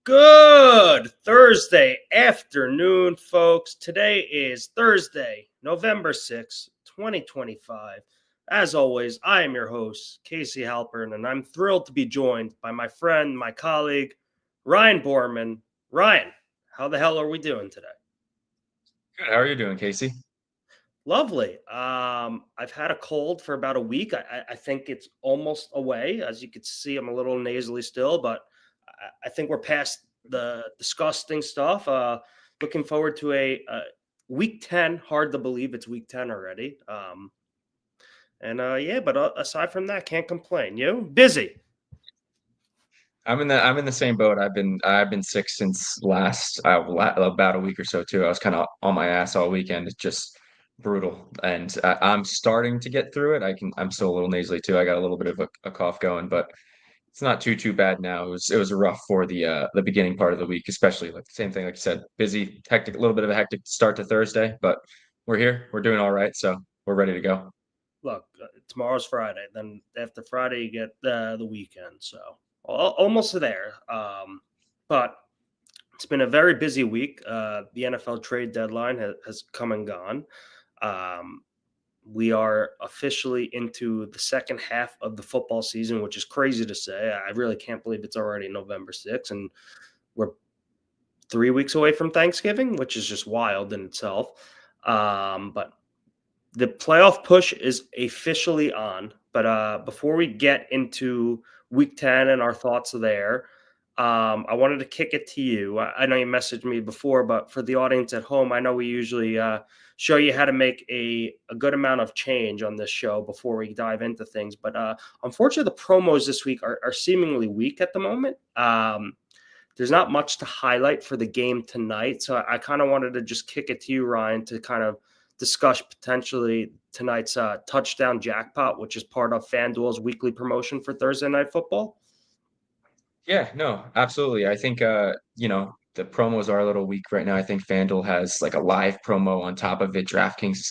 Good Thursday afternoon, folks. Today is Thursday, November 6th, 2025. As always, I am your host, Casey Halpern, and I'm thrilled to be joined by my friend, my colleague, Ryan Borman. Ryan, how the hell are we doing today? Good. How are you doing, Casey? Lovely. I've had a cold for about a week. I think it's almost away. As you can see, I'm a little nasally still, but I think we're past the disgusting stuff. Looking forward to a week 10. Hard to believe it's week 10 already. But aside from that, can't complain. You busy? I'm in the same boat. I've been sick since about a week or so too. I was kind of on my ass all weekend. It's just brutal, and I'm starting to get through it. I'm still a little nasally too. I got a little bit of a cough going, but it's not too bad now. It was rough for the beginning part of the week, especially like the same thing like you said, busy, hectic, a little bit of a hectic start to Thursday, but we're here. We're doing all right, so we're ready to go. Look, tomorrow's Friday. Then after Friday, you get the weekend. So almost there. But it's been a very busy week. The NFL trade deadline has come and gone. We are officially into the second half of the football season, which is crazy to say. I really can't believe it's already November 6th, and we're 3 weeks away from Thanksgiving, which is just wild in itself. But the playoff push is officially on. But before we get into week 10 and our thoughts there, I wanted to kick it to you. I know you messaged me before, but for the audience at home, I know we usually show you how to make a good amount of change on this show before we dive into things. But unfortunately, the promos this week are seemingly weak at the moment. There's not much to highlight for the game tonight. So I kind of wanted to just kick it to you, Ryan, to kind of discuss potentially tonight's touchdown jackpot, which is part of FanDuel's weekly promotion for Thursday Night Football. Yeah, no, absolutely. I think the promos are a little weak right now. I think FanDuel has like a live promo on top of it. DraftKings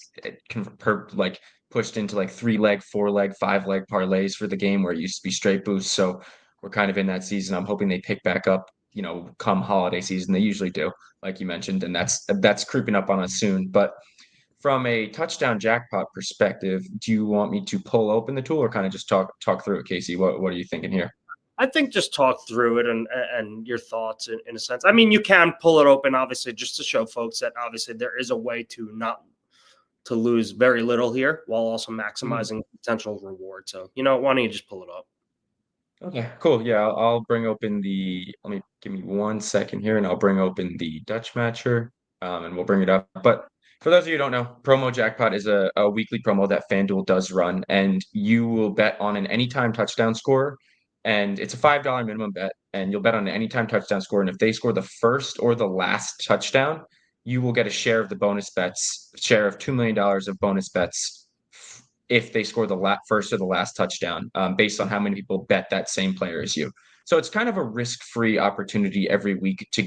like pushed into like 3-leg, 4-leg, 5-leg parlays for the game where it used to be straight boosts. So we're kind of in that season. I'm hoping they pick back up, come holiday season. They usually do, like you mentioned, and that's creeping up on us soon. But from a touchdown jackpot perspective, do you want me to pull open the tool or kind of just talk through it, Casey? What are you thinking here? I think just talk through it and your thoughts in a sense. I mean, you can pull it open, obviously, just to show folks that obviously there is a way to not to lose very little here while also maximizing potential reward. So, why don't you just pull it up? Okay, cool. Yeah, I'll bring open give me 1 second here and I'll bring open the Dutch matcher and we'll bring it up. But for those of you who don't know, Promo Jackpot is a weekly promo that FanDuel does run, and you will bet on an anytime touchdown score. And it's a $5 minimum bet, and you'll bet on an anytime touchdown score. And if they score the first or the last touchdown, you will get a share of the bonus bets, share of $2 million of bonus bets if they score the first or the last touchdown, based on how many people bet that same player as you. So it's kind of a risk-free opportunity every week to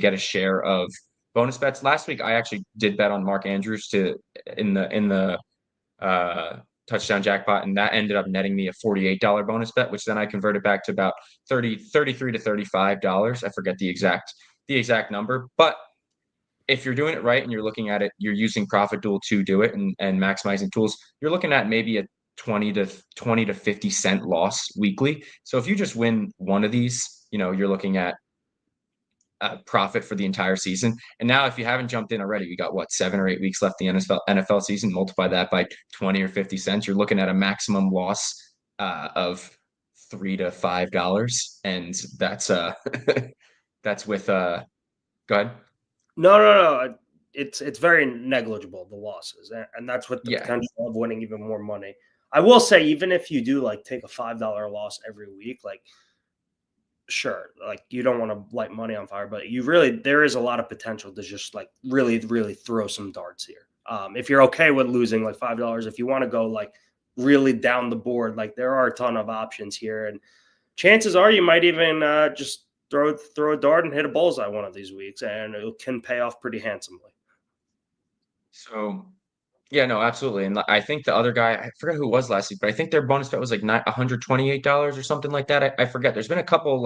get a share of bonus bets. Last week, I actually did bet on Mark Andrews in the touchdown jackpot, and that ended up netting me a $48 bonus bet, which then I converted back to about $33 to $35. I forget the exact number, but if you're doing it right and you're looking at it, you're using ProfitDuel to do it and maximizing tools, you're looking at maybe a 20 to 50 cent loss weekly. So if you just win one of these, you're looking at a profit for the entire season. And now if you haven't jumped in already, we got 7 or 8 weeks left in the NFL season, multiply that by 20 or 50 cents, you're looking at a maximum loss of $3 to $5. And that's that's with go ahead. No. It's very negligible, the losses, and that's with the Yeah. potential of winning even more money. I will say, even if you do like take a $5 loss every week, like sure, like you don't want to light money on fire, but there is a lot of potential to just like really throw some darts here. If you're okay with losing like $5, if you want to go like really down the board, like there are a ton of options here, and chances are you might even just throw a dart and hit a bullseye one of these weeks, and it can pay off pretty handsomely. So Yeah, no, absolutely. And I think the other guy, I forgot who it was last week, but I think their bonus bet was like $128 or something like that. I forget. There's been a couple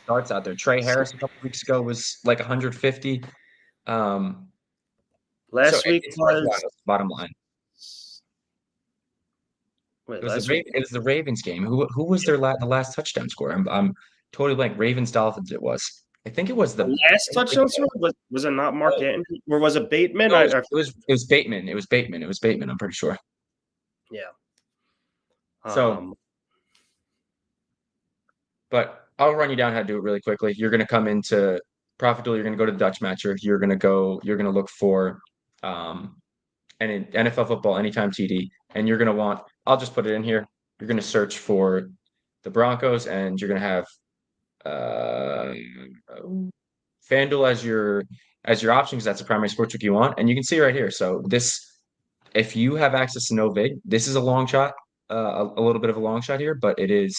darts out there. Trey Harris a couple weeks ago was like 150. Um, so Last week it's was regardless, bottom line. wait, last week It was the Ravens game. Who was the last touchdown score? I'm totally blank. Ravens Dolphins it was. I think it was the last touchdown score was it not Mark oh, Anthony or was it Bateman? no, it was Bateman. It was Bateman. It was Bateman, I'm pretty sure. Yeah. So, Um, but I'll run you down how to do it really quickly. You're going to come into ProfitDuel. You're going to go to the Dutch Matcher. You're going to look for an NFL football anytime TD, and you're going to want. I'll just put it in here. You're going to search for the Broncos, and you're going to have uh, FanDuel as your option because that's the primary sportsbook you want. And you can see right here. So this, if you have access to no vig, this is a long shot, a little bit of a long shot here, but it is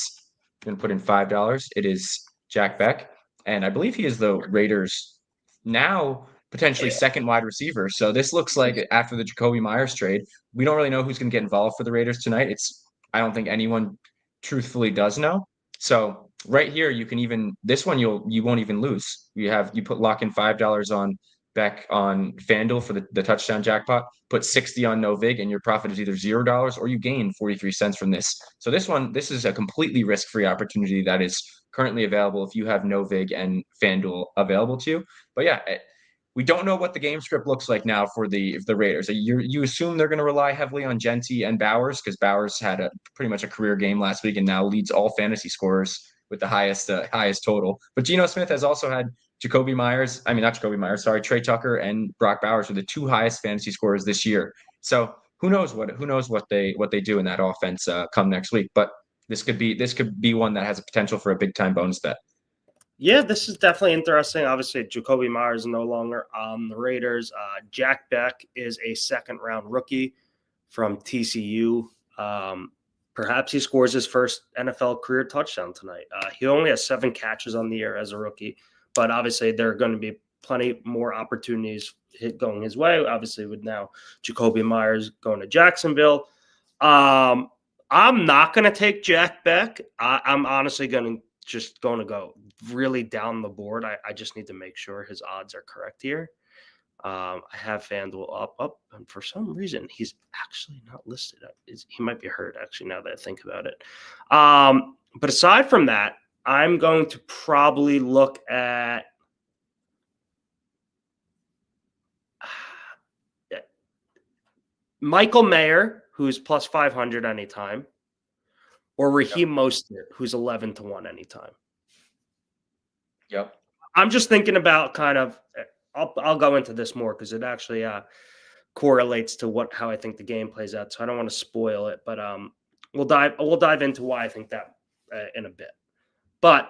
going to put in $5. It is Jack Beck, and I believe he is the Raiders now potentially yeah. second wide receiver. So this looks like after the Jacoby Myers trade, we don't really know who's going to get involved for the Raiders tonight. I don't think anyone truthfully does know. So right here, you can even this one you won't even lose. You put lock in $5 on Beck on FanDuel for the touchdown jackpot, put 60 on no vig, and your profit is either $0 or you gain 43 cents from this. So this is a completely risk-free opportunity that is currently available if you have no vig and FanDuel available to you. But yeah, we don't know what the game script looks like now for the Raiders. You assume they're going to rely heavily on Genty and Bowers because Bowers had a pretty much a career game last week and now leads all fantasy scorers with the highest total. But Geno Smith has also had Jacoby Myers. I mean, not Jacoby Myers. Sorry, Trey Tucker and Brock Bowers were the two highest fantasy scorers this year. So who knows what they do in that offense come next week? But this could be one that has a potential for a big time bonus bet. Yeah, this is definitely interesting. Obviously, Jacoby Myers is no longer on the Raiders. Jack Beck is a second-round rookie from TCU. Perhaps he scores his first NFL career touchdown tonight. He only has 7 catches on the year as a rookie, but obviously there are going to be plenty more opportunities going his way. Obviously, with now Jacoby Myers going to Jacksonville. I'm not going to take Jack Beck. I'm honestly going to go really down the board. I just need to make sure his odds are correct here. I have FanDuel up, and for some reason he's actually not listed. He might be hurt actually now that I think about it. But aside from that, I'm going to probably look at Michael Mayer, who's plus 500 anytime, or Raheem Mostert, who's 11-1 anytime. Yep. I'm just thinking about kind of. I'll go into this more because it actually correlates to how I think the game plays out. So I don't want to spoil it, but we'll dive into why I think that in a bit. But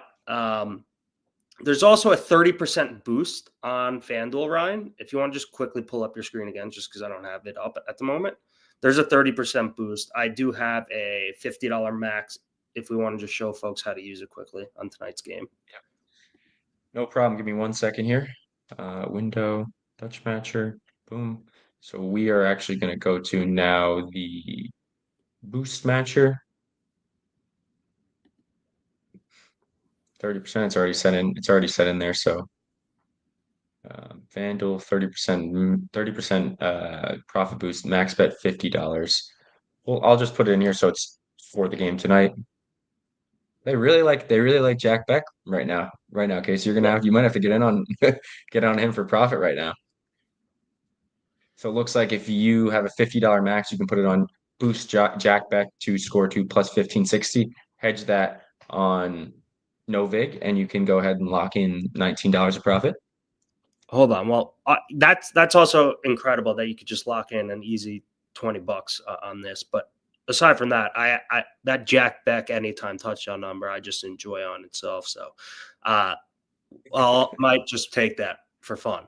there's also a 30% boost on FanDuel, Ryan. If you want to just quickly pull up your screen again, just because I don't have it up at the moment. There's a 30% boost. I do have a $50 max if we want to just show folks how to use it quickly on tonight's game. Yeah. No problem. Give me 1 second here. Window, Dutch Matcher, boom. So we are actually going to go to now the Boost Matcher. 30%. It's already set in there. So FanDuel 30% profit boost, max bet $50. Well, I'll just put it in here so it's for the game tonight. They really like Jack Beck right now. Casey. You might have to get on him for profit right now. So it looks like if you have a $50 max, you can put it on boost Jack Beck to score 2 plus 1560, hedge that on no vig, and you can go ahead and lock in $19 of profit. Hold on. Well, that's also incredible that you could just lock in an easy $20 on this. But aside from that, I that Jack Beck anytime touchdown number I just enjoy on itself. So I might just take that for fun.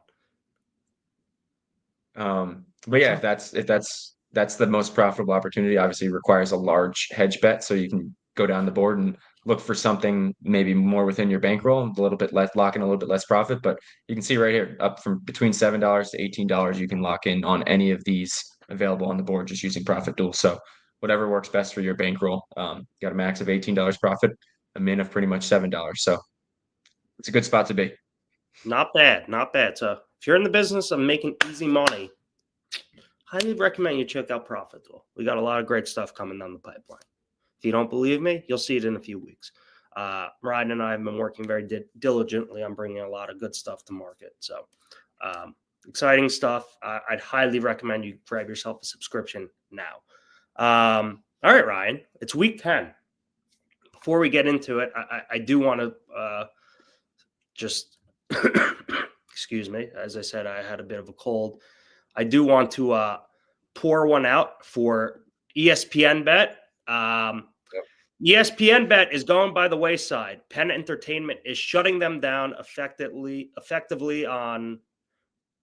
But yeah, if that's the most profitable opportunity, obviously it requires a large hedge bet, so you can go down the board and look for something maybe more within your bankroll, a little bit less, lock in a little bit less profit. But you can see right here, up from between $7 to $18, you can lock in on any of these available on the board just using ProfitDuel. So whatever works best for your bankroll. Got a max of $18 profit, a min of pretty much $7. So it's a good spot to be. Not bad, not bad. So if you're in the business of making easy money, highly recommend you check out ProfitDuel. We got a lot of great stuff coming down the pipeline. If you don't believe me, you'll see it in a few weeks. Ryan and I have been working very diligently on bringing a lot of good stuff to market. So exciting stuff. I'd highly recommend you grab yourself a subscription now. All right, Ryan, it's week 10. Before we get into it, I do want to just, excuse me, as I said, I had a bit of a cold. I do want to pour one out for ESPN Bet. ESPN Bet is going by the wayside. Penn Entertainment is shutting them down effectively on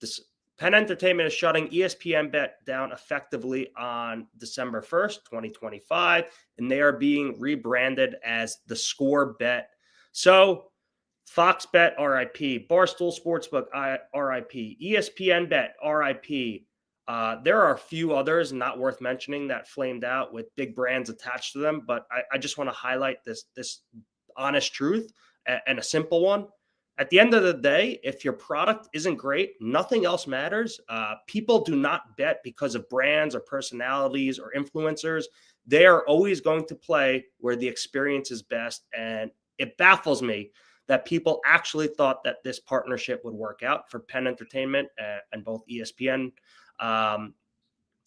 this. Penn Entertainment is shutting ESPN Bet down effectively on December 1st, 2025, and they are being rebranded as the Score Bet. So Fox Bet, RIP, Barstool Sportsbook, RIP, ESPN Bet, RIP. There are a few others not worth mentioning that flamed out with big brands attached to them, but I just want to highlight this honest truth and a simple one. At the end of the day, if your product isn't great, nothing else matters. People do not bet because of brands or personalities or influencers. They are always going to play where the experience is best, and it baffles me that people actually thought that this partnership would work out for Penn Entertainment and both ESPN.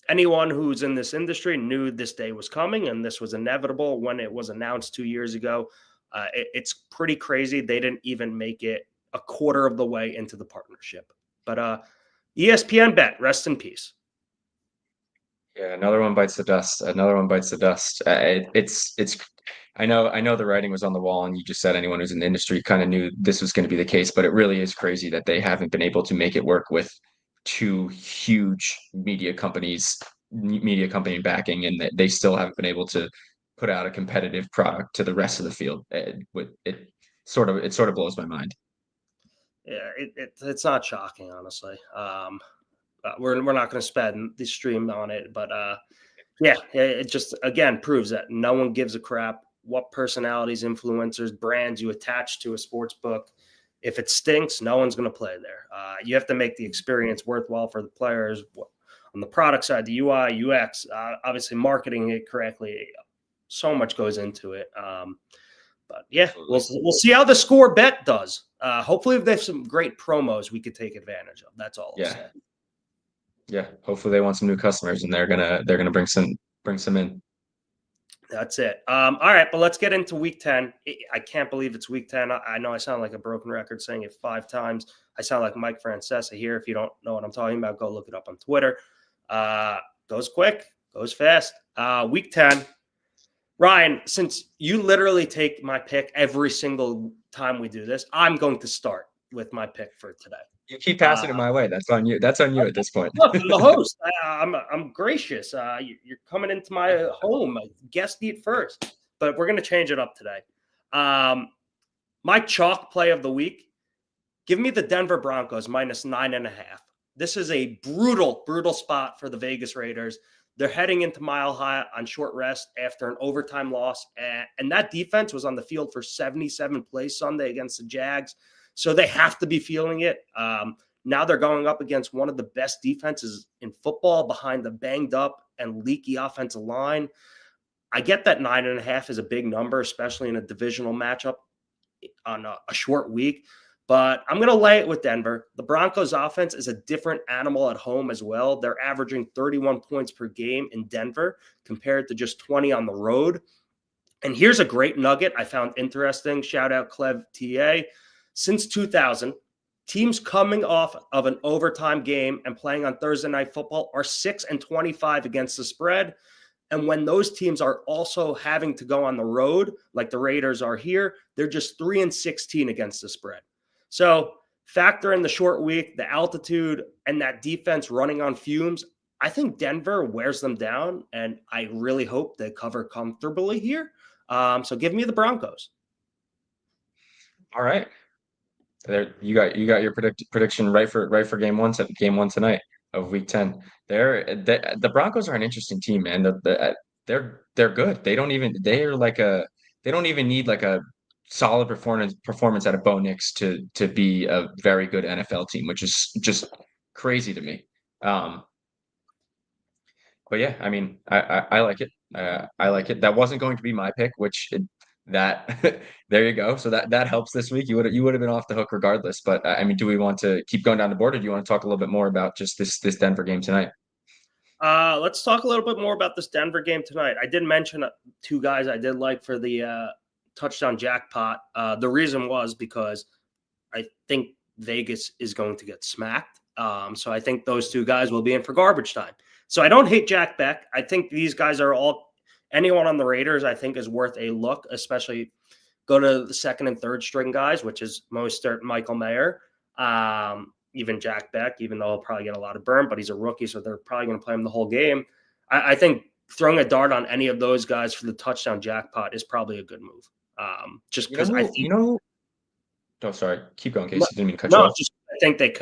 Anyone who's in this industry knew this day was coming, and this was inevitable when it was announced 2 years ago. It's pretty crazy. They didn't even make it a quarter of the way into the partnership. But ESPN Bet, rest in peace. Yeah, another one bites the dust. Another one bites the dust. It's. I know the writing was on the wall, and you just said anyone who's in the industry kind of knew this was going to be the case. But it really is crazy that they haven't been able to make it work with two huge media company backing, and that they still haven't been able to put out a competitive product to the rest of the field. It sort of blows my mind. Yeah, it's not shocking, honestly. We're not going to spend the stream on it, but yeah, it just again proves that no one gives a crap what personalities, influencers, brands you attach to a sports book. If it stinks, no one's going to play there. You have to make the experience worthwhile for the players on the product side, the UI, UX, obviously marketing it correctly. So much goes into it. But yeah, we'll see how the Score Bet does. Hopefully, if they have some great promos, we could take advantage of. That's all. I'll say. Yeah. Hopefully, they want some new customers, and they're gonna bring some in. That's it. All right, but let's get into week 10. I can't believe it's week 10. I know I sound like a broken record saying it 5 times. I sound like Mike Francesa here. If you don't know what I'm talking about, go look it up on Twitter. Goes quick, goes fast. Week 10. Ryan, since you literally take my pick every single time we do this, I'm going to start with my pick for today. You keep passing it my way. That's on you. That's on you at this point. Look, I'm the host. I'm gracious. You're coming into my home. Guest eat first. But we're going to change it up today. My chalk play of the week, give me the Denver Broncos minus 9.5. This is a brutal, brutal spot for the Vegas Raiders. They're heading into Mile High on short rest after an overtime loss. And that defense was on the field for 77 plays Sunday against the Jags. So they have to be feeling it. Now they're going up against one of the best defenses in football behind the banged up and leaky offensive line. I get that 9.5 is a big number, especially in a divisional matchup on a short week. But I'm going to lay it with Denver. The Broncos offense is a different animal at home as well. They're averaging 31 points per game in Denver compared to just 20 on the road. And here's a great nugget I found interesting. Shout out Clev TA. Since 2000, teams coming off of an overtime game and playing on Thursday Night Football are 6-25 against the spread. And when those teams are also having to go on the road, like the Raiders are here, they're just 3-16 against the spread. So factor in the short week, the altitude, and that defense running on fumes. I think Denver wears them down, and I really hope they cover comfortably here. So give me the Broncos. All right. There, you got your prediction right for game one tonight. of Week 10. The Broncos are an interesting team, man. They're good. They don't even need like a solid performance out of Bo Nix to be a very good NFL team, which is just crazy to me. But yeah, I mean, I like it. I like it. That wasn't going to be my pick, that there you go. So that helps this week. You would have been off the hook regardless. But I mean, do we want to keep going down the board, or do you want to talk a little bit more about just this Denver game tonight? Let's talk a little bit more about this Denver game tonight. I did mention two guys I did like for the touchdown jackpot. The reason was because I think Vegas is going to get smacked. So I think those two guys will be in for garbage time. So I don't hate Jack Beck. I think these guys are all, anyone on the Raiders, I think is worth a look, especially go to the second and third string guys, which is Mostert, Michael Mayer, even Jack Beck, even though he'll probably get a lot of burn, but he's a rookie, so they're probably going to play him the whole game. I think throwing a dart on any of those guys for the touchdown jackpot is probably a good move. Just because I think oh, sorry. Keep going, Casey. Didn't mean to cut you no, off. just I think they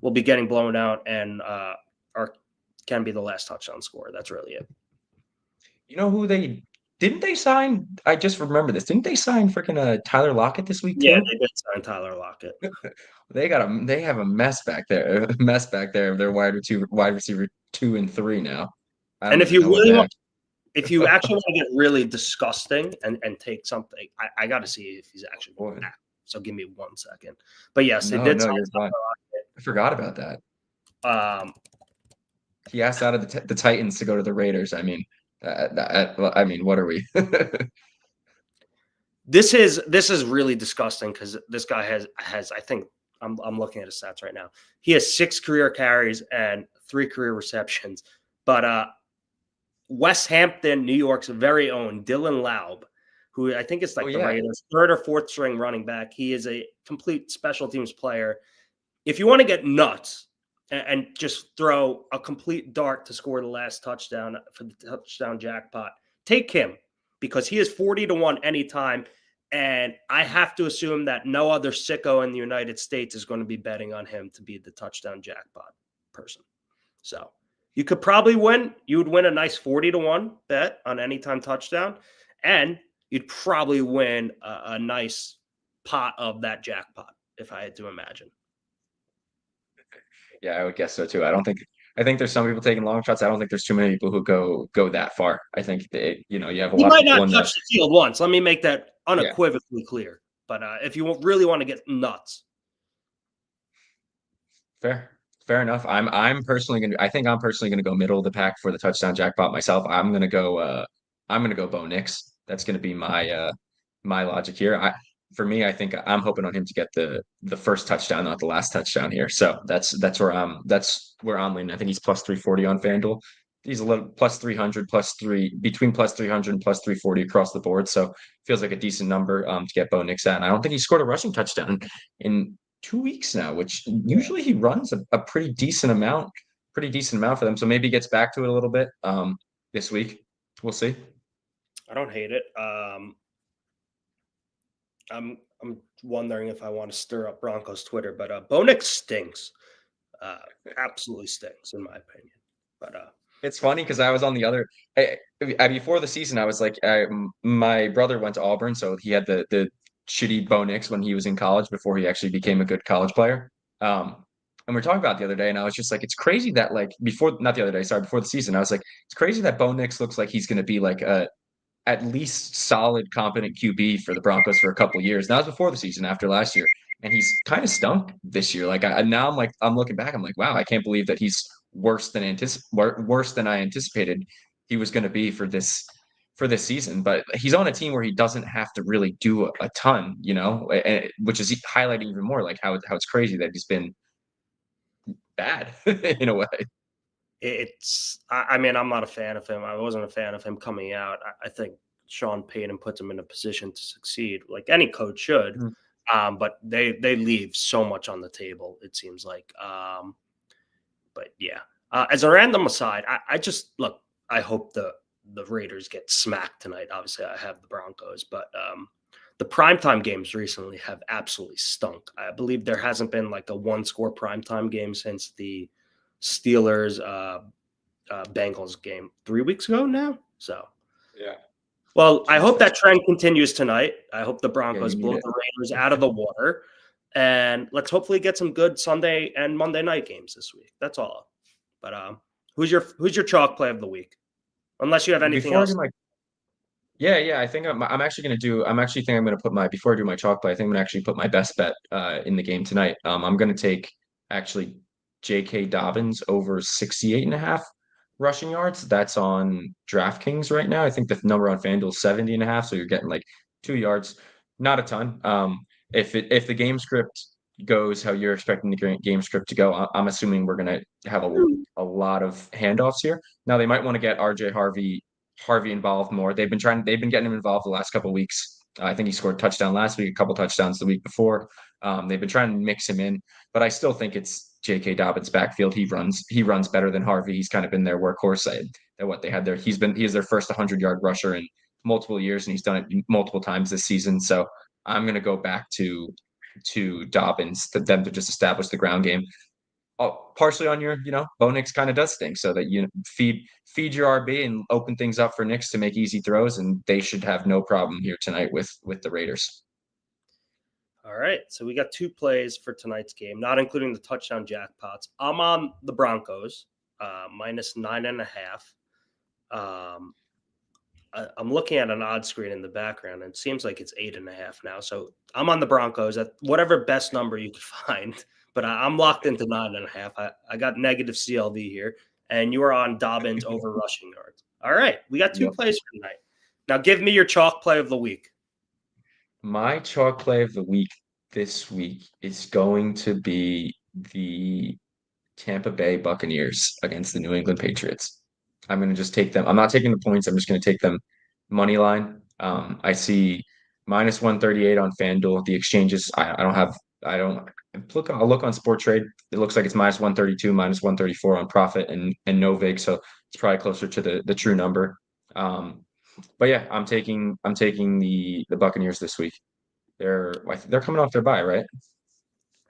will be getting blown out and or can be the last touchdown score. That's really it. You know who didn't they sign? I just remember this. Didn't they sign freaking Tyler Lockett this week Yeah, too? they did sign Tyler Lockett. They have a mess back there. A mess back there of their wide receiver 2 and 3 now. I And don't even know what they have. if you actually want to get really disgusting and take something, I got to see if he's actually going back. So give me 1 second. But yes, they did. No, you're fine. I forgot about that. He asked out of the Titans to go to the Raiders. I mean, what are we? This is really disgusting because this guy has I think I'm looking at his stats right now. He has 6 career carries and 3 career receptions. But West Hampton, New York's very own Dylan Laub, who I think is like the Raiders' third or fourth string running back. He is a complete special teams player. If you want to get nuts and just throw a complete dart to score the last touchdown for the touchdown jackpot, take him because he is 40-1 anytime. And I have to assume that no other sicko in the United States is going to be betting on him to be the touchdown jackpot person. So you could probably win. You would win a nice 40-1 bet on anytime touchdown. And you'd probably win a nice pot of that jackpot, if I had to imagine. Yeah, I would guess so too. I think there's some people taking long shots. I don't think there's too many people who go that far. I think you have a lot of people might not touch the field once. Let me make that unequivocally clear. But if you really want to get nuts. Fair enough. I'm personally gonna go middle of the pack for the touchdown jackpot myself. I'm gonna go Bo Nix. That's gonna be my logic here. For me, I think I'm hoping on him to get the first touchdown, not the last touchdown here. So that's where I'm leaning. I think he's plus 340 on FanDuel. He's a little plus 300, between plus 300 and plus 340 across the board. So feels like a decent number to get Bo Nix at. And I don't think he scored a rushing touchdown in 2 weeks now, which usually he runs a pretty decent amount for them. So maybe he gets back to it a little bit this week. We'll see. I don't hate it. I'm wondering if I want to stir up Broncos Twitter, but Bo Nix stinks. Absolutely stinks, in my opinion. But it's funny because I was on the other before the season. I was like, my brother went to Auburn, so he had the shitty Bo Nix when he was in college before he actually became a good college player. And we were talking about it the other day, and I was just like, it's crazy that before the season, I was like, it's crazy that Bo Nix looks like he's going to be like a at least solid, competent QB for the Broncos for a couple years. That was before the season, after last year, and he's kind of stunk this year. Now I'm looking back, I'm like, wow, I can't believe that he's worse than I anticipated he was going to be for this season. But he's on a team where he doesn't have to really do a ton, which is highlighting even more like how it's crazy that he's been bad in a way. I mean, I'm not a fan of him. I wasn't a fan of him coming out. I think Sean Payton puts him in a position to succeed, like any coach should. Mm-hmm. But they leave so much on the table, it seems like. But yeah, as a random aside, I just look. I hope the Raiders get smacked tonight. Obviously, I have the Broncos, but the primetime games recently have absolutely stunk. I believe there hasn't been like a 1-score primetime game since the Steelers Bengals game 3 weeks ago now. So, Yeah. well, I Jeez, hope that that's trend continues tonight. I hope the yeah, Broncos you need blow it. the Raiders out of the water, and let's hopefully get some good Sunday and Monday night games this week. That's all. But who's your chalk play of the week? Unless you have anything Before I else. do my Yeah, I think I'm actually gonna do. I'm actually think I'm gonna put my before I do my chalk play. I think I'm gonna actually put my best bet in the game tonight. I'm gonna take actually J.K. Dobbins over 68.5 rushing yards. That's on DraftKings right now. I think the number on FanDuel is 70.5. So you're getting like 2 yards, not a ton. If the game script goes how you're expecting the game script to go, I'm assuming we're gonna have a lot of handoffs here. Now they might want to get RJ Harvey involved more. They've been getting him involved the last couple of weeks. I think he scored a touchdown last week, a couple touchdowns the week before. They've been trying to mix him in, but I still think it's J.K. Dobbins' backfield. He runs better than Harvey. He's kind of been their workhorse. What they had there. He is their first 100-yard rusher in multiple years, and he's done it multiple times this season. So I'm going to go back to Dobbins, to them to just establish the ground game. Partially on your, Bo Nix kind of does things so that you feed your RB and open things up for Nix to make easy throws, and they should have no problem here tonight with the Raiders. All right, so we got 2 plays for tonight's game, not including the touchdown jackpots. I'm on the Broncos, minus 9.5. I'm looking at an odd screen in the background, and it seems like it's 8.5 now. So I'm on the Broncos at whatever best number you could find, but I'm locked into 9.5. I got negative CLV here, and you are on Dobbins over rushing yards. All right, we got 2 Yep. plays for tonight. Now give me your chalk play of the week. My chalk play of the week this week is going to be the Tampa Bay Buccaneers against the New England Patriots. I'm going to just take them. I'm not taking the points. I'm just going to take them money line. I see minus 138 on FanDuel. The exchanges, I don't I'll look on Sport Trade. It looks like it's minus 132, minus 134 on Profit and Novig. So it's probably closer to the true number. But yeah, I'm taking the Buccaneers this week. They're coming off their bye, right?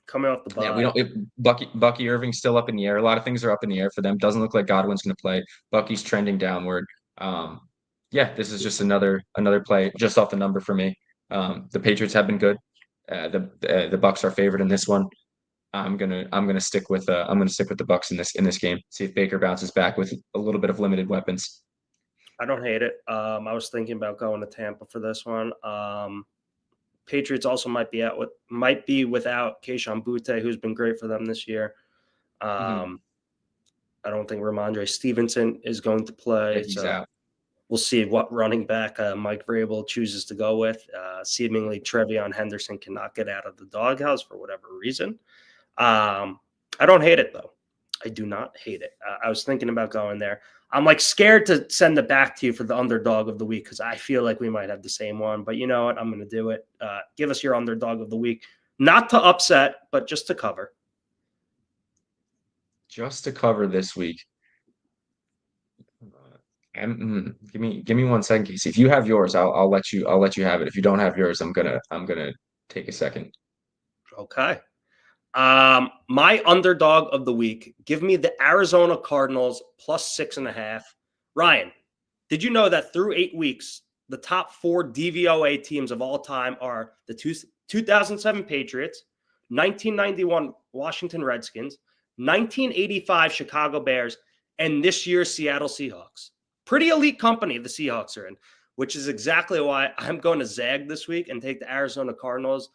Coming off the Yeah, bye. Bucky Irving's still up in the air. A lot of things are up in the air for them. Doesn't look like Godwin's going to play. Bucky's trending downward. Yeah, this is just another play just off the number for me. The Patriots have been good. The Bucks are favored in this one. I'm gonna stick with the Bucks in this game. See if Baker bounces back with a little bit of limited weapons. I don't hate it. I was thinking about going to Tampa for this one. Patriots also might be without Kayshon Boutte, who's been great for them this year. Mm-hmm. I don't think Ramondre Stevenson is going to play. Yeah, he's So out. we'll see what running back Mike Vrabel chooses to go with. Seemingly, Trevion Henderson cannot get out of the doghouse for whatever reason. I don't hate it, though. I do not hate it. I was thinking about going there. I'm like scared to send it back to you for the underdog of the week because I feel like we might have the same one. But you know what? I'm going to do it. Give us your underdog of the week. Not to upset, but just to cover. Just to cover this week. Give me 1 second, Casey. If you have yours, I'll let you have it. If you don't have yours, I'm gonna take a second. Okay. My underdog of the week. Give me the Arizona Cardinals plus 6.5. Ryan, did you know that through 8 weeks, the top 4 DVOA teams of all time are the 2007 Patriots, 1991 Washington Redskins, 1985 Chicago Bears, and this year's Seattle Seahawks. Pretty elite company the Seahawks are in, which is exactly why I'm going to zag this week and take the Arizona Cardinals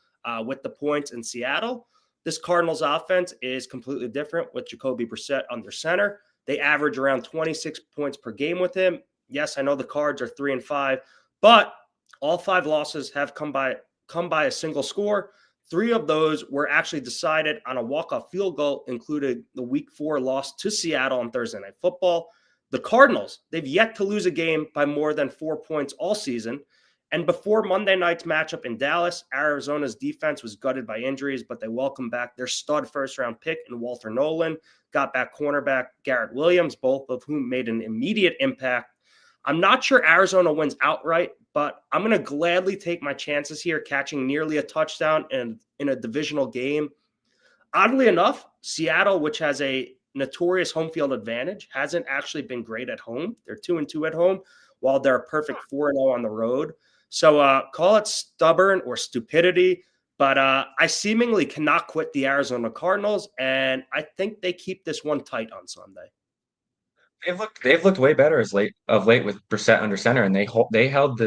with the points in Seattle. This Cardinals offense is completely different with Jacoby Brissett under center. They average around 26 points per game with him. Yes, I know the Cards are 3-5, but all 5 losses have come by a single score. 3 of those were actually decided on a walk-off field goal, including the Week 4 loss to Seattle on Thursday Night Football. The Cardinals, they've yet to lose a game by more than 4 points all season. And before Monday night's matchup in Dallas, Arizona's defense was gutted by injuries, but they welcomed back their stud first-round pick in Walter Nolan, got back cornerback Garrett Williams, both of whom made an immediate impact. I'm not sure Arizona wins outright, but I'm going to gladly take my chances here, catching nearly a touchdown in a divisional game. Oddly enough, Seattle, which has a notorious home field advantage hasn't actually been great at home. They're 2-2 at home, while they're a perfect 4-0 on the road. So call it stubborn or stupidity, but I seemingly cannot quit the Arizona Cardinals, and I think they keep this one tight on Sunday. They've looked way better of late with Brissett under center, and they held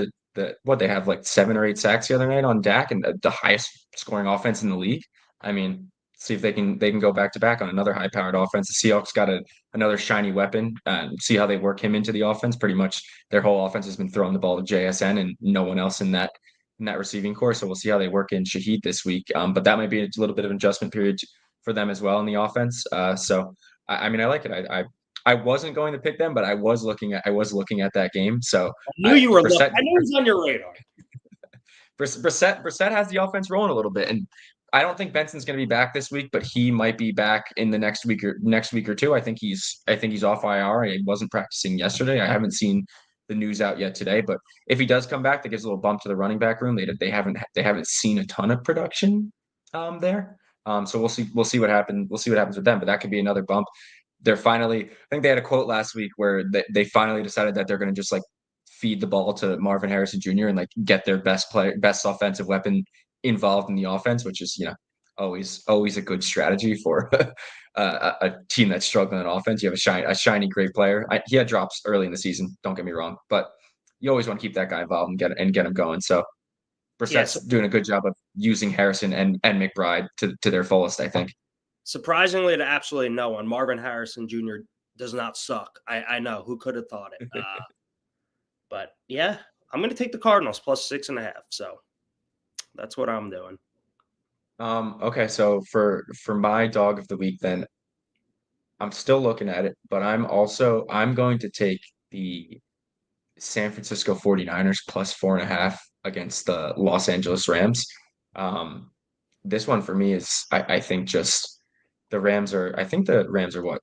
what they have like 7 or 8 sacks the other night on Dak, and the highest scoring offense in the league. I mean, see if they can go back to back on another high powered offense. The Seahawks got another shiny weapon, and see how they work him into the offense. Pretty much their whole offense has been throwing the ball to JSN and no one else in that receiving core. So we'll see how they work in Shaheed this week. But that might be a little bit of an adjustment period for them as well in the offense. So I mean, I like it. I wasn't going to pick them, but I was looking at that game. So I knew you were looking. Brissett I knew it was on your radar. Brissett has the offense rolling a little bit, and I don't think Benson's going to be back this week, but he might be back in the next week or two. I think he's off IR. He wasn't practicing yesterday. I haven't seen the news out yet today, but if he does come back, that gives a little bump to the running back room. They haven't seen a ton of production there. So we'll see what happens with them, but that could be another bump. I think they had a quote last week where they finally decided that they're going to just like feed the ball to Marvin Harrison Jr. and like get their best offensive weapon involved in the offense, which is, always a good strategy for a team that's struggling on offense. You have a shiny great player. He had drops early in the season, don't get me wrong, but you always want to keep that guy involved and get him going. So Brissett's doing a good job of using Harrison and McBride to their fullest, I think. Surprisingly to absolutely no one, Marvin Harrison Jr. does not suck. I know. Who could have thought it? But yeah, I'm going to take the Cardinals plus 6.5. So that's what I'm doing. Okay, so for my dog of the week, then I'm still looking at it, but I'm going to take the San Francisco 49ers plus 4.5 against the Los Angeles Rams. This one for me is I think just I think the Rams are what?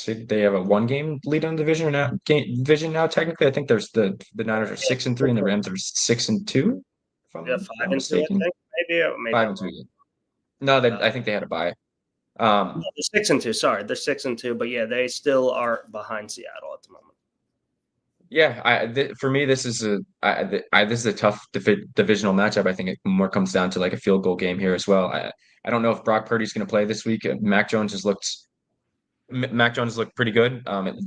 They have a 1 game lead on division now. Technically, I think the Niners are 6-3 and the Rams are 6-2, if Yeah, I'm not 5-2, I mistaken. think. Maybe 5-2. Yeah. No, I think they had a bye. No, they're 6-2. Sorry, they're 6-2. But yeah, they still are behind Seattle at the moment. Yeah, for me, this is a tough divisional matchup. I think it more comes down to like a field goal game here as well. I don't know if Brock Purdy's going to play this week. Mac Jones has looked pretty good.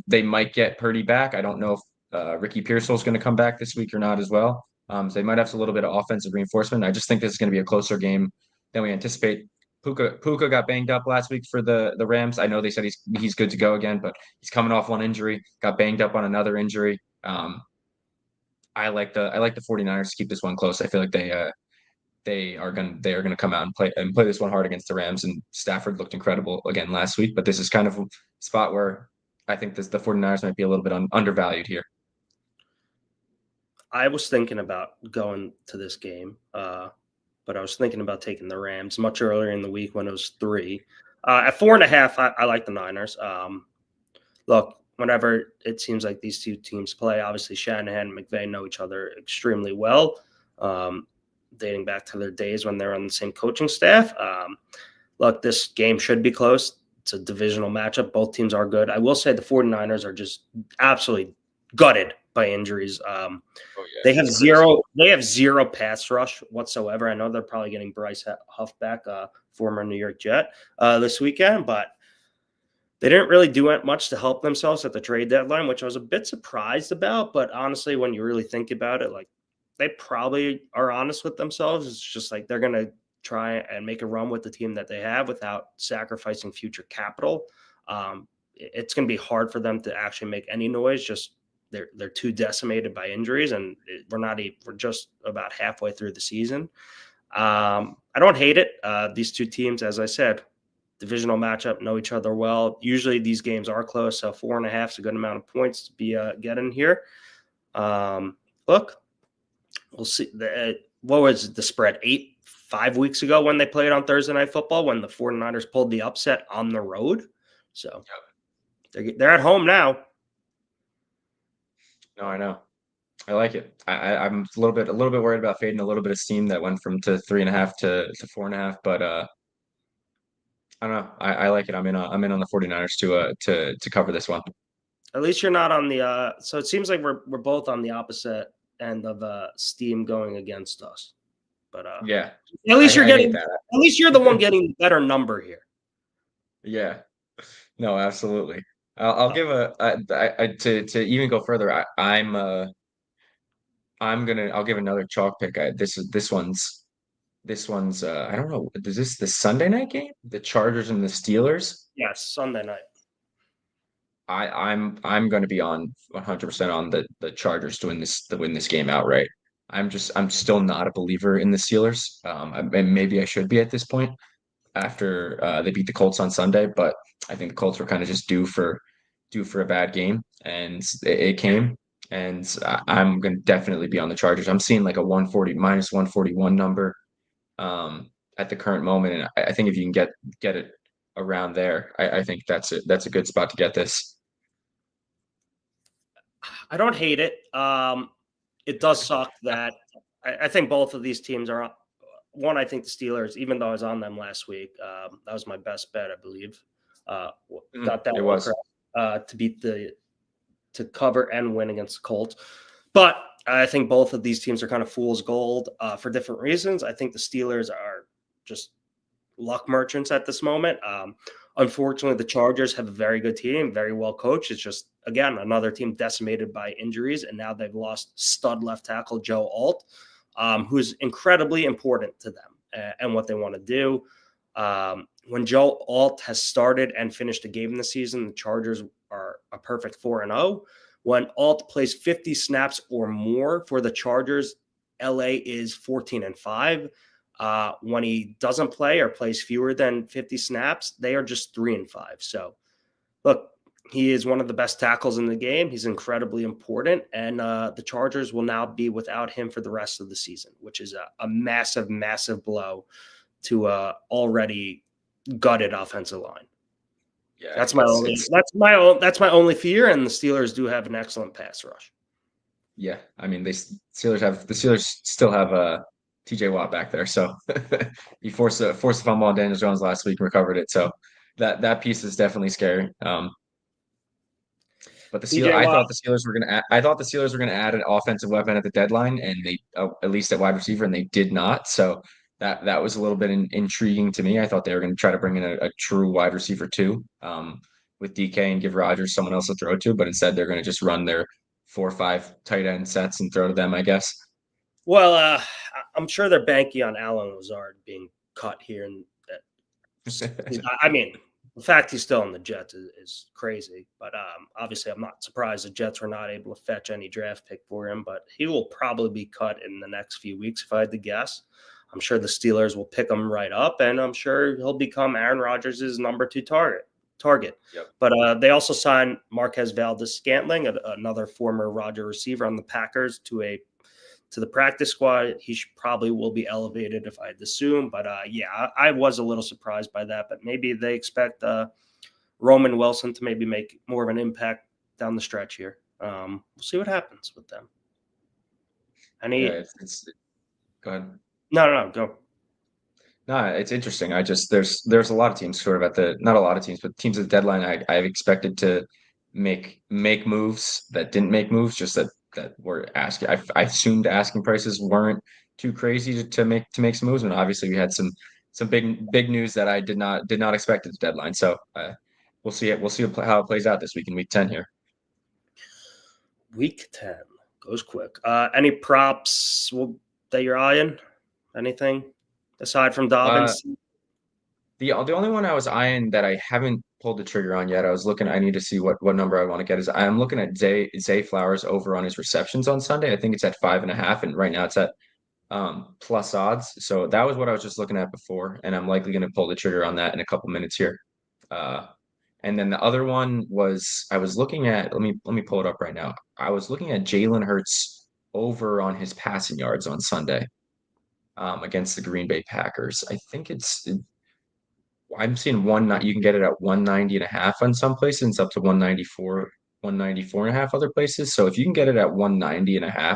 They might get Purdy back. I don't know if Ricky Pearsall is going to come back this week or not as well. So they might have a little bit of offensive reinforcement. I just think this is going to be a closer game than we anticipate. Puka got banged up last week for the Rams. I know they said he's good to go again, but he's coming off one injury, got banged up on another injury. I like the 49ers to keep this one close. I feel like they are gonna come out and play this one hard against the Rams. And Stafford looked incredible again last week, but this is kind of a spot where I think the 49ers might be a little bit undervalued here. I was thinking about going to this game, but I was thinking about taking the Rams much earlier in the week when it was 3. At 4.5, I like the Niners. Look, whenever it seems like these two teams play, obviously Shanahan and McVay know each other extremely well, dating back to their days when they're on the same coaching staff. Look, this game should be close. It's a divisional matchup. Both teams are good. I will say the 49ers are just absolutely gutted by injuries. They have zero pass rush whatsoever. I know they're probably getting Bryce Huff back, former New York Jet, this weekend, but they didn't really do much to help themselves at the trade deadline, which I was a bit surprised about. But honestly, when you really think about it, like they probably are honest with themselves. It's just like they're going to try and make a run with the team that they have without sacrificing future capital. It's going to be hard for them to actually make any noise. Just they're too decimated by injuries, and we're just about halfway through the season. I don't hate it. These two teams, as I said, divisional matchup, know each other well. Usually these games are close, so 4.5 is a good amount of points to be getting here. Look, we'll see. What was the spread? 5 weeks ago when they played on Thursday Night Football when the 49ers pulled the upset on the road. So they're at home now. No, I know. I like it. I'm a little bit worried about fading a little bit of steam that went from to 3.5 to 4.5, but I don't know. I like it. I'm in on the 49ers to cover this one. At least you're not on the. So it seems like we're both on the opposite end of steam going against us. But Yeah, at least you're I hate getting. that. At least you're the one getting the better number here. Yeah, no, absolutely. I'll give to even go further. I'll give another chalk pick. This one's I don't know. Is this the Sunday night game? The Chargers and the Steelers? Yes, Sunday night. I'm going to be on 100% on the Chargers to win this game outright. I'm still not a believer in the Steelers. And maybe I should be at this point after they beat the Colts on Sunday, but I think the Colts were kind of just due for a bad game, and it came. And I'm going to definitely be on the Chargers. I'm seeing like a 140 minus 141 number at the current moment, and I think if you can get it around there, I think that's a good spot to get this. I don't hate it. It does suck that I think both of these teams are. One, I think the Steelers, even though I was on them last week, that was my best bet, I believe. Got that It one was. correct to cover and win against the Colts. But I think both of these teams are kind of fool's gold for different reasons. I think the Steelers are just luck merchants at this moment. Unfortunately, the Chargers have a very good team, very well coached. It's just, again, another team decimated by injuries, and now they've lost stud left tackle Joe Alt, who is incredibly important to them and what they want to do. When Joe Alt has started and finished a game in the season, the Chargers are a perfect 4-0. When Alt plays 50 snaps or more for the Chargers, LA is 14-5. When he doesn't play or plays fewer than 50 snaps, they are just 3-5. So, look, he is one of the best tackles in the game. He's incredibly important, and the Chargers will now be without him for the rest of the season, which is a massive, massive blow to already gutted offensive line. Yeah, That's my only fear, and the Steelers do have an excellent pass rush. yeah. I mean, the Steelers still have TJ Watt back there, so he forced a fumble on Daniel Jones last week and recovered it. So that piece is definitely scary. But TJ I Watt. thought the Steelers were gonna add an offensive weapon at the deadline, and they at least at wide receiver, and they did not. So that was a little bit intriguing to me. I thought they were going to try to bring in a true wide receiver too, with DK and give Rodgers someone else to throw to, but instead they're going to just run their 4 or 5 tight end sets and throw to them, I guess. Well, I'm sure they're banking on Allen Lazard being cut here, and I mean, the fact he's still in the Jets is crazy. But obviously, I'm not surprised the Jets were not able to fetch any draft pick for him. But he will probably be cut in the next few weeks, if I had to guess. I'm sure the Steelers will pick him right up, and I'm sure he'll become Aaron Rodgers' number 2 target. Yep. But they also signed Marquez Valdez-Scantling, another former Rodgers receiver on the Packers, to the practice squad. He probably will be elevated if I had to assume. But yeah, I was a little surprised by that. But maybe they expect Roman Wilson to maybe make more of an impact down the stretch here. We'll see what happens with them. Go ahead. No, go. No, it's interesting. There's a lot of teams sort of not a lot of teams, but teams at the deadline I've expected to make moves that didn't make moves, just that were asking. I assumed asking prices weren't too crazy to make some moves, and obviously we had some big news that I did not expect at the deadline. So we'll see it. We'll see how it plays out this week in week 10 here. Week 10 goes quick. Any props that you're eyeing? Anything aside from Dobbins? The only one I was eyeing that I haven't pulled the trigger on yet, I need to see what number I want to get, is I'm looking at Zay Flowers over on his receptions on Sunday. I think it's at 5.5, and right now it's at plus odds. So that was what I was just looking at before, and I'm likely going to pull the trigger on that in a couple minutes here. And then the other one was I was looking at, let me pull it up right now. I was looking at Jalen Hurts over on his passing yards on Sunday against the Green Bay Packers. I think I'm seeing you can get it at 190.5 on some places. It's up to 194.5 other places. So if you can get it at 190.5,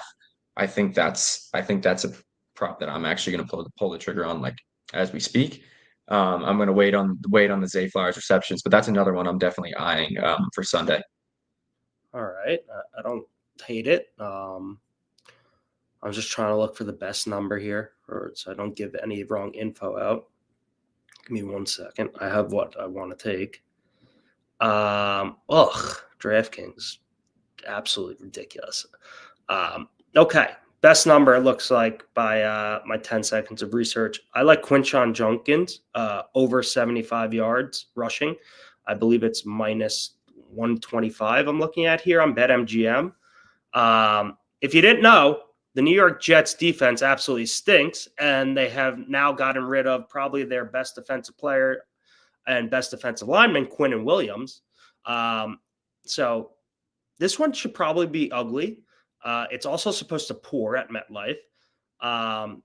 I think that's a prop that I'm actually going to pull the trigger on, like, as we speak. I'm going to wait on the Zay Flowers receptions, but that's another one I'm definitely eyeing for Sunday. All right. I don't hate it. I'm just trying to look for the best number here, so I don't give any wrong info out. Give me 1 second. I have what I want to take. DraftKings, absolutely ridiculous. Okay, best number it looks like by my 10 seconds of research. I like Quinshon Judkins over 75 yards rushing. I believe it's minus 125. I'm looking at here on BetMGM. If you didn't know, the New York Jets defense absolutely stinks, and they have now gotten rid of probably their best defensive player and best defensive lineman, Quinnen Williams. So this one should probably be ugly. It's also supposed to pour at MetLife.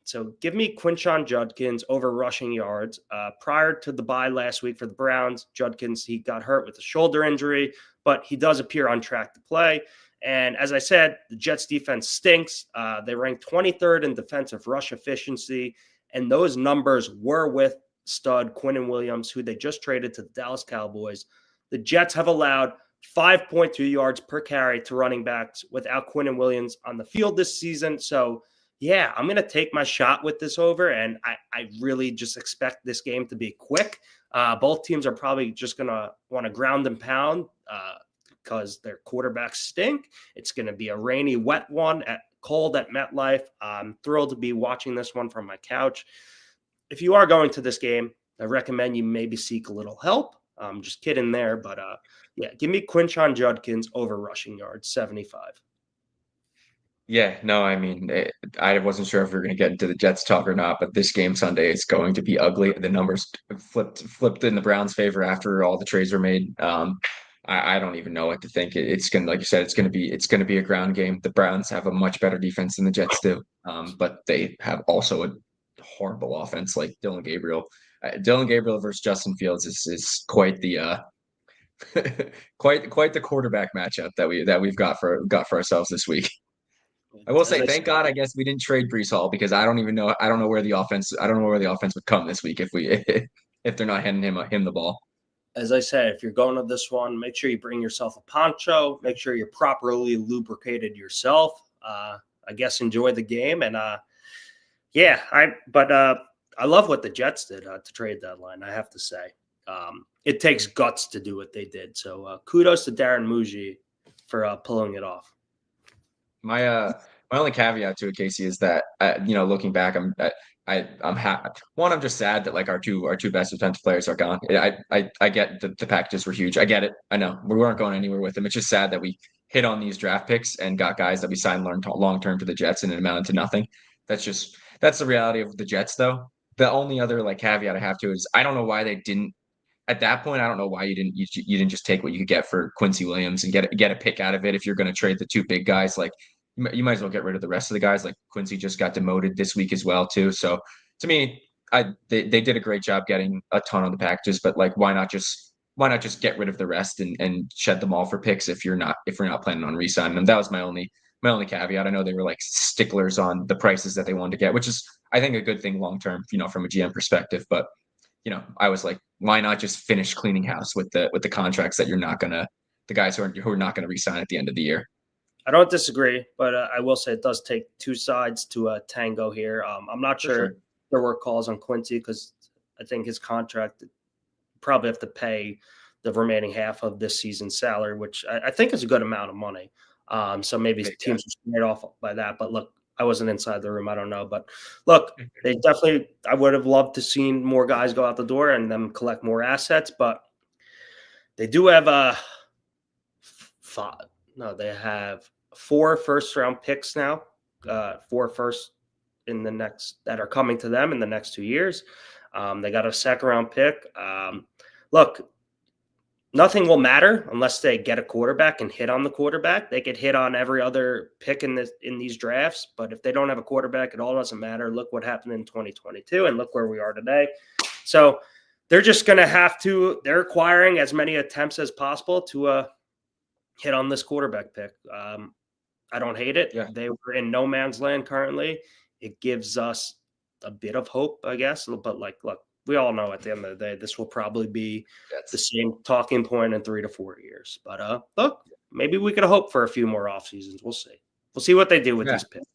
So give me Quinshon Judkins over rushing yards. Prior to the bye last week for the Browns, Judkins, he got hurt with a shoulder injury, but he does appear on track to play. And as I said, the Jets defense stinks. They ranked 23rd in defensive rush efficiency, and those numbers were with stud Quinnen Williams, who they just traded to the Dallas Cowboys. The Jets have allowed 5.2 yards per carry to running backs without Quinnen Williams on the field this season. So, yeah, I'm going to take my shot with this over, and I really just expect this game to be quick. Both teams are probably just going to want to ground and pound because their quarterbacks stink. It's going to be a rainy, wet one, cold at MetLife. I'm thrilled to be watching this one from my couch. If you are going to this game, I recommend you maybe seek a little help. I'm just kidding there, but yeah, give me Quinshon Judkins over rushing yards, 75. Yeah, no, I mean, I wasn't sure if we were going to get into the Jets talk or not, but this game Sunday is going to be ugly. The numbers flipped in the Browns' favor after all the trades were made. I don't even know what to think. It's gonna, like you said, it's gonna be a ground game. The Browns have a much better defense than the Jets do, but they have also a horrible offense like Dylan Gabriel. Dylan Gabriel versus Justin Fields is quite the quite the quarterback matchup that we've got for ourselves this week. I will As say, I thank God, I guess we didn't trade Brees Hall because I don't even know. I don't know where the offense. I don't know where the offense would come this week if we if they're not handing him the ball. as I said, if you're going to this one, make sure you bring yourself a poncho. Make sure you're properly lubricated yourself. I guess enjoy the game, and yeah, I love what the Jets did to trade deadline. I have to say, it takes guts to do what they did. So kudos to Darren Muji for pulling it off. My only caveat to it, Casey, is that looking back, I'm happy. One, I'm just sad that like our two best defensive players are gone. I get the packages were huge. I get it. I know we weren't going anywhere with them. It's just sad that we hit on these draft picks and got guys that we signed long term to the Jets and it amounted to nothing. That's the reality of the Jets, though. The only other like caveat I have to is I don't know why they didn't at that point. I don't know why you didn't just take what you could get for Quincy Williams and get a pick out of it if you're going to trade the two big guys. Like you might as well get rid of the rest of the guys. Like Quincy just got demoted this week as well too. So to me, they did a great job getting a ton on the packages, but like why not just get rid of the rest and shed them all for picks if we're not planning on re-signing them. That was my only caveat. I know they were like sticklers on the prices that they wanted to get, which is I think a good thing long term, from a GM perspective. But I was like, why not just finish cleaning house with the contracts that the guys who are not gonna re-sign at the end of the year. I don't disagree, but I will say it does take two sides to a tango here. I'm not sure there were calls on Quincy because I think his contract probably have to pay the remaining half of this season's salary, which I think is a good amount of money. So maybe teams are scared off by that. But look, I wasn't inside the room. I don't know. But look, I would have loved to seen more guys go out the door and them collect more assets. But they do have they have 4 first-round picks now, 4 first in the next that are coming to them in the next 2 years. They got a second-round pick. Look, nothing will matter unless they get a quarterback and hit on the quarterback. They could hit on every other pick in these drafts, but if they don't have a quarterback, it all doesn't matter. Look what happened in 2022, and look where we are today. So they're just going to they're acquiring as many attempts as possible to hit on this quarterback pick. I don't hate it. Yeah. They were in no man's land currently. It gives us a bit of hope, I guess. But look, we all know at the end of the day, this will probably be the Jets. same talking point in 3 to 4 years. But look, maybe we could hope for a few more off seasons. We'll see. We'll see what they do with Yeah. these picks.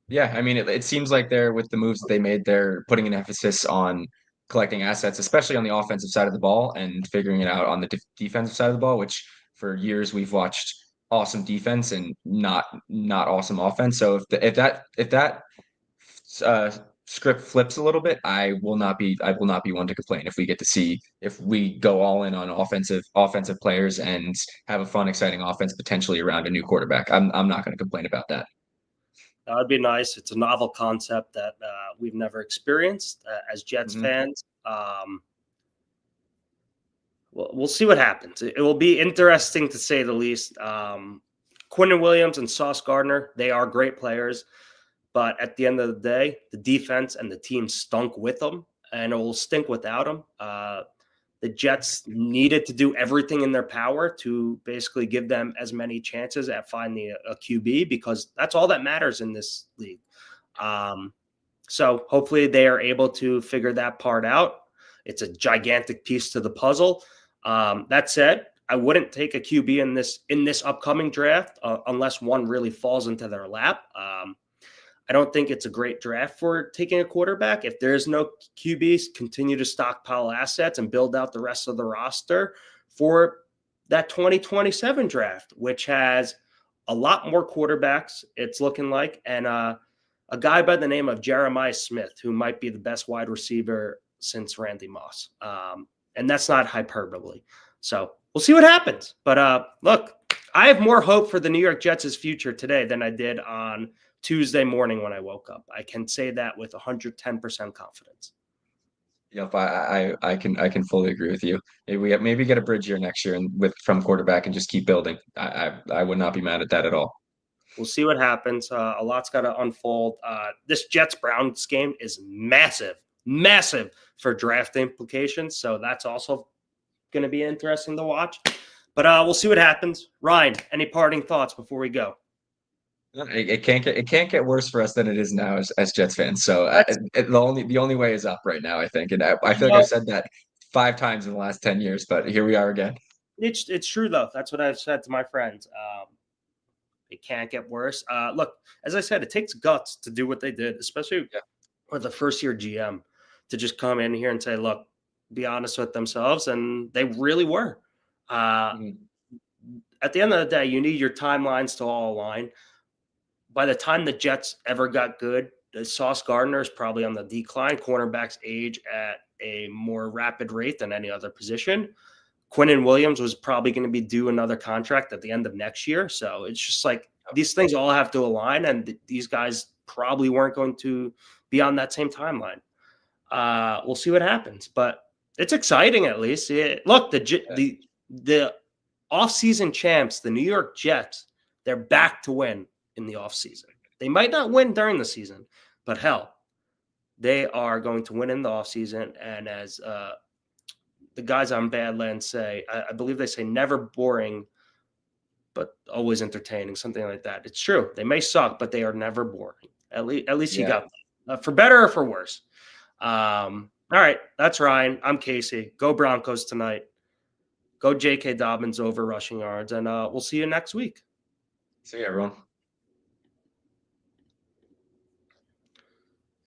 Yeah, I mean, it seems like they're with the moves that they made, they're putting an emphasis on collecting assets, especially on the offensive side of the ball, and figuring it out on the defensive side of the ball. Which for years we've watched awesome defense and not awesome offense. So if that uh, script flips a little bit, I will not be one to complain if we get to see if we go all in on offensive players and have a fun, exciting offense potentially around a new quarterback. I'm not going to complain about that. That would be nice. It's a novel concept that we've never experienced as Jets Mhm. fans. We'll see what happens. It will be interesting to say the least. Quinnen Williams and Sauce Gardner, they are great players. But at the end of the day, the defense and the team stunk with them, and it will stink without them. The Jets needed to do everything in their power to basically give them as many chances at finding a QB, because that's all that matters in this league. So hopefully they are able to figure that part out. It's a gigantic piece to the puzzle. That said, I wouldn't take a QB in this upcoming draft unless one really falls into their lap. I don't think it's a great draft for taking a quarterback. If there's no QBs, continue to stockpile assets and build out the rest of the roster for that 2027 draft, which has a lot more quarterbacks, it's looking like, and a guy by the name of Jeremiah Smith, who might be the best wide receiver since Randy Moss. And that's not hyperbole. So we'll see what happens. But look, I have more hope for the New York Jets' future today than I did on Tuesday morning when I woke up. I can say that with 110% confidence. Yep, I can fully agree with you. Maybe get a bridge year next year and with from quarterback and just keep building. I would not be mad at that at all. We'll see what happens. A lot's got to unfold. This Jets-Browns game is massive, massive for draft implications. So that's also going to be interesting to watch. But we'll see what happens. Ryan, any parting thoughts before we go? It can't get worse for us than it is now as Jets fans. So That's, the only way is up right now, I think. And I you feel like I've know, said that 5 times in the last 10 years, but here we are again. it's true, though. That's what I've said to my friends. It can't get worse. Look, as I said, it takes guts to do what they did, especially Yeah. with a first-year GM, to just come in here and say, look, be honest with themselves. And they really were. Mhm. At the end of the day, you need your timelines to all align. By the time the Jets ever got good, Sauce Gardner is probably on the decline. Cornerbacks age at a more rapid rate than any other position. Quinnen Williams was probably going to be due another contract at the end of next year. So it's just like these things all have to align, and these guys probably weren't going to be on that same timeline. We'll see what happens, but it's exciting at least. Look, the offseason champs, the New York Jets, they're back to win in the offseason. They might not win during the season, but hell, they are going to win in the offseason. And as the guys on Badlands say, I believe they say never boring, but always entertaining, something like that. It's true. They may suck, but they are never boring. At least you Yeah. got that. For better or for worse. All right, that's Ryan. I'm Casey. Go Broncos tonight. Go J.K. Dobbins over rushing yards, and we'll see you next week. So yeah, everyone.